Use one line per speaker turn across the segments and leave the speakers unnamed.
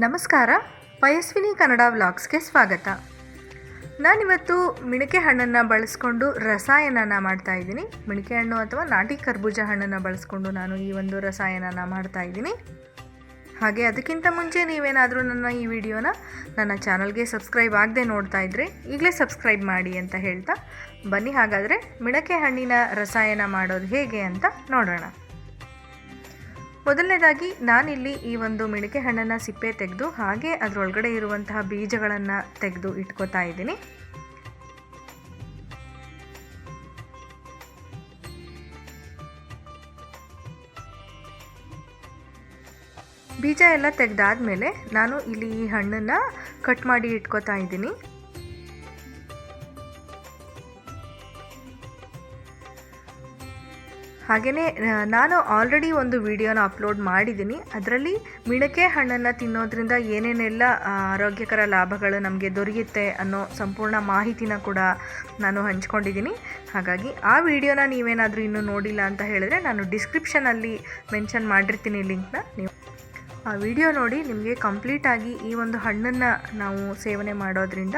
ನಮಸ್ಕಾರ, ಪಯಸ್ವಿನಿ ಕನ್ನಡ ವ್ಲಾಗ್ಸ್ಗೆ ಸ್ವಾಗತ. ನಾನಿವತ್ತು ಮಿಣಕೆ ಹಣ್ಣನ್ನು ಬಳಸ್ಕೊಂಡು ರಸಾಯನನ ಮಾಡ್ತಾಯಿದ್ದೀನಿ. ಮಿಣಕೆ ಹಣ್ಣು ಅಥವಾ ನಾಟಿ ಕರ್ಬೂಜ ಹಣ್ಣನ್ನು ಬಳಸ್ಕೊಂಡು ನಾನು ಈ ಒಂದು ರಸಾಯನನ ಮಾಡ್ತಾಯಿದ್ದೀನಿ. ಹಾಗೆ ಅದಕ್ಕಿಂತ ಮುಂಚೆ ನೀವೇನಾದರೂ ನನ್ನ ಈ ವಿಡಿಯೋನ ನನ್ನ ಚಾನಲ್ಗೆ ಸಬ್ಸ್ಕ್ರೈಬ್ ಆಗದೆ ನೋಡ್ತಾ ಇದ್ದರೆ ಈಗಲೇ ಸಬ್ಸ್ಕ್ರೈಬ್ ಮಾಡಿ ಅಂತ ಹೇಳ್ತಾ ಬನ್ನಿ ಹಾಗಾದರೆ ಮಿಣಕೆ ಹಣ್ಣಿನ ರಸಾಯನ ಮಾಡೋದು ಹೇಗೆ ಅಂತ ನೋಡೋಣ. ಮೊದಲನೇದಾಗಿ ನಾನಿಲ್ಲಿ ಈ ಒಂದು ಮಿಣಕೆ ಹಣ್ಣನ್ನು ಸಿಪ್ಪೆ ತೆಗೆದು ಹಾಗೆ ಅದರೊಳಗಡೆ ಇರುವಂತಹ ಬೀಜಗಳನ್ನು ತೆಗೆದು ಇಟ್ಕೋತಾ ಇದ್ದೀನಿ. ಬೀಜ ಎಲ್ಲ ತೆಗೆದಾದ್ಮೇಲೆ ನಾನು ಇಲ್ಲಿ ಈ ಹಣ್ಣನ್ನು ಕಟ್ ಮಾಡಿ ಇಟ್ಕೋತಾ ಇದ್ದೀನಿ. ಹಾಗೆಯೇ ನಾನು ಆಲ್ರೆಡಿ ಒಂದು ವಿಡಿಯೋನ ಅಪ್ಲೋಡ್ ಮಾಡಿದ್ದೀನಿ. ಅದರಲ್ಲಿ ಮಿಣಕೆ ಹಣ್ಣನ್ನು ತಿನ್ನೋದ್ರಿಂದ ಏನೇನೆಲ್ಲ ಆರೋಗ್ಯಕರ ಲಾಭಗಳು ನಮಗೆ ದೊರೆಯುತ್ತೆ ಅನ್ನೋ ಸಂಪೂರ್ಣ ಮಾಹಿತಿನ ಕೂಡ ನಾನು ಹಂಚ್ಕೊಂಡಿದ್ದೀನಿ. ಹಾಗಾಗಿ ಆ ವಿಡಿಯೋನ ನೀವೇನಾದರೂ ಇನ್ನೂ ನೋಡಿಲ್ಲ ಅಂತ ಹೇಳಿದ್ರೆ ನಾನು ಡಿಸ್ಕ್ರಿಪ್ಷನಲ್ಲಿ ಮೆನ್ಷನ್ ಮಾಡಿರ್ತೀನಿ ಲಿಂಕ್ನ. ನೀವು ಆ ವಿಡಿಯೋ ನೋಡಿ ನಿಮಗೆ ಕಂಪ್ಲೀಟಾಗಿ ಈ ಒಂದು ಹಣ್ಣನ್ನು ನಾವು ಸೇವನೆ ಮಾಡೋದ್ರಿಂದ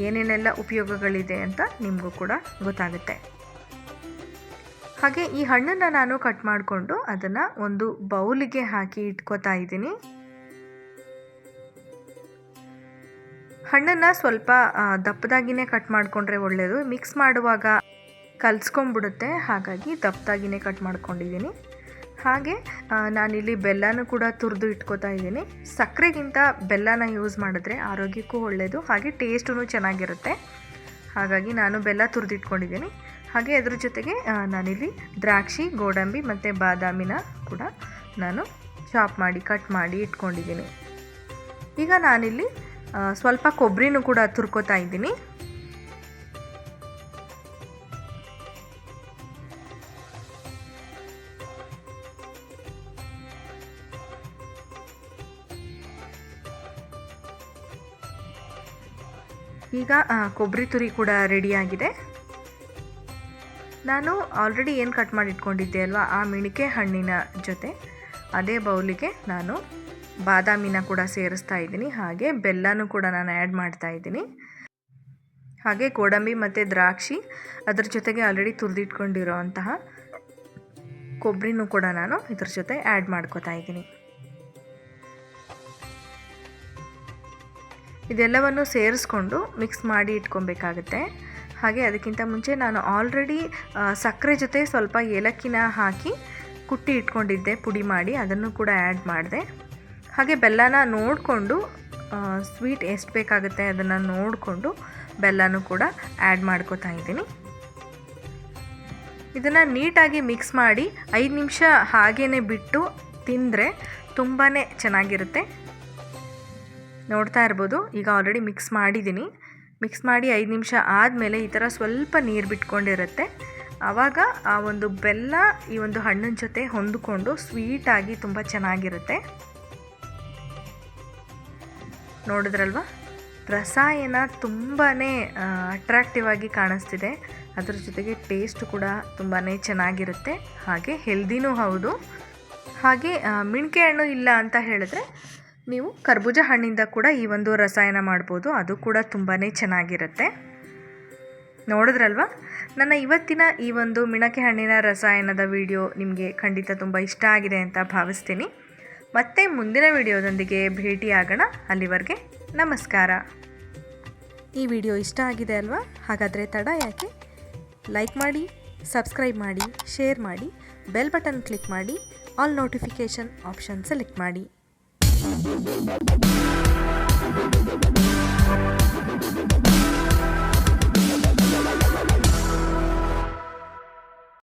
ಏನೇನೆಲ್ಲ ಉಪಯೋಗಗಳಿದೆ ಅಂತ ನಿಮಗೂ ಕೂಡ ಗೊತ್ತಾಗುತ್ತೆ. ಹಾಗೆ ಈ ಹಣ್ಣನ್ನು ನಾನು ಕಟ್ ಮಾಡಿಕೊಂಡು ಅದನ್ನು ಒಂದು ಬೌಲಿಗೆ ಹಾಕಿ ಇಟ್ಕೋತಾ ಇದ್ದೀನಿ. ಹಣ್ಣನ್ನು ಸ್ವಲ್ಪ ದಪ್ಪದಾಗಿನೇ ಕಟ್ ಮಾಡಿಕೊಂಡ್ರೆ ಒಳ್ಳೆಯದು. ಮಿಕ್ಸ್ ಮಾಡುವಾಗ ಕಲಿಸ್ಕೊಂಡ್ಬಿಡುತ್ತೆ, ಹಾಗಾಗಿ ದಪ್ಪದಾಗಿನೇ ಕಟ್ ಮಾಡ್ಕೊಂಡಿದ್ದೀನಿ. ಹಾಗೆ ನಾನಿಲ್ಲಿ ಬೆಲ್ಲನೂ ಕೂಡ ತುರಿದು ಇಟ್ಕೋತಾ ಇದ್ದೀನಿ. ಸಕ್ಕರೆಗಿಂತ ಬೆಲ್ಲನ ಯೂಸ್ ಮಾಡಿದ್ರೆ ಆರೋಗ್ಯಕ್ಕೂ ಒಳ್ಳೆಯದು, ಹಾಗೆ ಟೇಸ್ಟೂ ಚೆನ್ನಾಗಿರುತ್ತೆ. ಹಾಗಾಗಿ ನಾನು ಬೆಲ್ಲ ತುರಿದಿಟ್ಕೊಂಡಿದ್ದೀನಿ. ಹಾಗೆ ಅದ್ರ ಜೊತೆಗೆ ನಾನಿಲ್ಲಿ ದ್ರಾಕ್ಷಿ, ಗೋಡಂಬಿ ಮತ್ತು ಬಾದಾಮಿನ ಕೂಡ ನಾನು ಚಾಪ್ ಮಾಡಿ ಕಟ್ ಮಾಡಿ ಇಟ್ಕೊಂಡಿದ್ದೀನಿ. ಈಗ ನಾನಿಲ್ಲಿ ಸ್ವಲ್ಪ ಕೊಬ್ಬರಿನೂ ಕೂಡ ತುರ್ಕೋತಾ ಇದ್ದೀನಿ. ಈಗ ಕೊಬ್ಬರಿ ತುರಿ ಕೂಡ ರೆಡಿಯಾಗಿದೆ. ನಾನು ಆಲ್ರೆಡಿ ಏನು ಕಟ್ ಮಾಡಿ ಇಟ್ಕೊಂಡಿದ್ದೆ ಅಲ್ವಾ, ಆ ಮಿಣಕೆ ಹಣ್ಣಿನ ಜೊತೆ ಅದೇ ಬೌಲಿಗೆ ನಾನು ಬಾದಾಮಿನ ಕೂಡ ಸೇರಿಸ್ತಾ ಇದ್ದೀನಿ. ಹಾಗೆ ಬೆಲ್ಲನೂ ಕೂಡ ನಾನು ಆ್ಯಡ್ ಮಾಡ್ತಾ ಇದ್ದೀನಿ. ಹಾಗೆ ಗೋಡಂಬಿ ಮತ್ತು ದ್ರಾಕ್ಷಿ, ಅದ್ರ ಜೊತೆಗೆ ಆಲ್ರೆಡಿ ತುರಿದಿಟ್ಕೊಂಡಿರೋ ಅಂತಹ ಕೊಬ್ಬರಿನೂ ಕೂಡ ನಾನು ಇದ್ರ ಜೊತೆ ಆ್ಯಡ್ ಮಾಡ್ಕೋತಾ ಇದ್ದೀನಿ. ಇದೆಲ್ಲವನ್ನು ಸೇರಿಸ್ಕೊಂಡು ಮಿಕ್ಸ್ ಮಾಡಿ ಇಟ್ಕೊಬೇಕಾಗುತ್ತೆ. ಹಾಗೆ ಅದಕ್ಕಿಂತ ಮುಂಚೆ ನಾನು ಆಲ್ರೆಡಿ ಸಕ್ಕರೆ ಜೊತೆ ಸ್ವಲ್ಪ ಏಲಕ್ಕಿನ ಹಾಕಿ ಕುಟ್ಟಿ ಇಟ್ಕೊಂಡಿದ್ದೆ, ಪುಡಿ ಮಾಡಿ ಅದನ್ನು ಕೂಡ ಆ್ಯಡ್ ಮಾಡಿದೆ. ಹಾಗೆ ಬೆಲ್ಲನ ನೋಡಿಕೊಂಡು ಸ್ವೀಟ್ ಎಷ್ಟು ಬೇಕಾಗುತ್ತೆ ಅದನ್ನು ನೋಡಿಕೊಂಡು ಬೆಲ್ಲನೂ ಕೂಡ ಆ್ಯಡ್ ಮಾಡ್ಕೋತಾ ಇದ್ದೀನಿ. ಇದನ್ನು ನೀಟಾಗಿ ಮಿಕ್ಸ್ ಮಾಡಿ 5 ನಿಮಿಷ ಹಾಗೇ ಬಿಟ್ಟು ತಿಂದರೆ ತುಂಬಾ ಚೆನ್ನಾಗಿರುತ್ತೆ. ನೋಡ್ತಾ ಇರ್ಬೋದು, ಈಗ ಆಲ್ರೆಡಿ ಮಿಕ್ಸ್ ಮಾಡಿದ್ದೀನಿ. ಮಿಕ್ಸ್ ಮಾಡಿ 5 ನಿಮಿಷ ಆದಮೇಲೆ ಈ ಥರ ಸ್ವಲ್ಪ ನೀರು ಬಿಟ್ಕೊಂಡಿರುತ್ತೆ. ಆವಾಗ ಆ ಒಂದು ಬೆಲ್ಲ ಈ ಒಂದು ಹಣ್ಣಿನ ಜೊತೆ ಹೊಂದಿಕೊಂಡು ಸ್ವೀಟಾಗಿ ತುಂಬ ಚೆನ್ನಾಗಿರುತ್ತೆ. ನೋಡಿದ್ರಲ್ವ, ರಸಾಯನ ತುಂಬಾ ಅಟ್ರಾಕ್ಟಿವ್ ಆಗಿ ಕಾಣಿಸ್ತಿದೆ. ಅದ್ರ ಜೊತೆಗೆ ಟೇಸ್ಟ್ ಕೂಡ ತುಂಬಾ ಚೆನ್ನಾಗಿರುತ್ತೆ, ಹಾಗೆ ಹೆಲ್ದಿನೂ ಹೌದು. ಹಾಗೆ ಮಿಣಕೆ ಹಣ್ಣು ಇಲ್ಲ ಅಂತ ಹೇಳಿದ್ರೆ ನೀವು ಕರ್ಬೂಜ ಹಣ್ಣಿಂದ ಕೂಡ ಈ ಒಂದು ರಸಾಯನ ಮಾಡ್ಬೋದು, ಅದು ಕೂಡ ತುಂಬಾ ಚೆನ್ನಾಗಿರುತ್ತೆ. ನೋಡಿದ್ರಲ್ವ, ನನ್ನ ಇವತ್ತಿನ ಈ ಒಂದು ಮಿಣಕೆ ಹಣ್ಣಿನ ರಸಾಯನದ ವಿಡಿಯೋ ನಿಮಗೆ ಖಂಡಿತ ತುಂಬ ಇಷ್ಟ ಆಗಿದೆ ಅಂತ ಭಾವಿಸ್ತೀನಿ. ಮತ್ತೆ ಮುಂದಿನ ವಿಡಿಯೋದೊಂದಿಗೆ ಭೇಟಿಯಾಗೋಣ. ಅಲ್ಲಿವರೆಗೆ ನಮಸ್ಕಾರ. ಈ ವಿಡಿಯೋ ಇಷ್ಟ ಆಗಿದೆ ಅಲ್ವಾ? ಹಾಗಾದರೆ ತಡ ಯಾಕೆ? ಲೈಕ್ ಮಾಡಿ, ಸಬ್ಸ್ಕ್ರೈಬ್ ಮಾಡಿ, ಶೇರ್ ಮಾಡಿ, ಬೆಲ್ ಬಟನ್ ಕ್ಲಿಕ್ ಮಾಡಿ, ಆಲ್ ನೋಟಿಫಿಕೇಷನ್ ಆಪ್ಷನ್ ಸೆಲೆಕ್ಟ್ ಮಾಡಿ.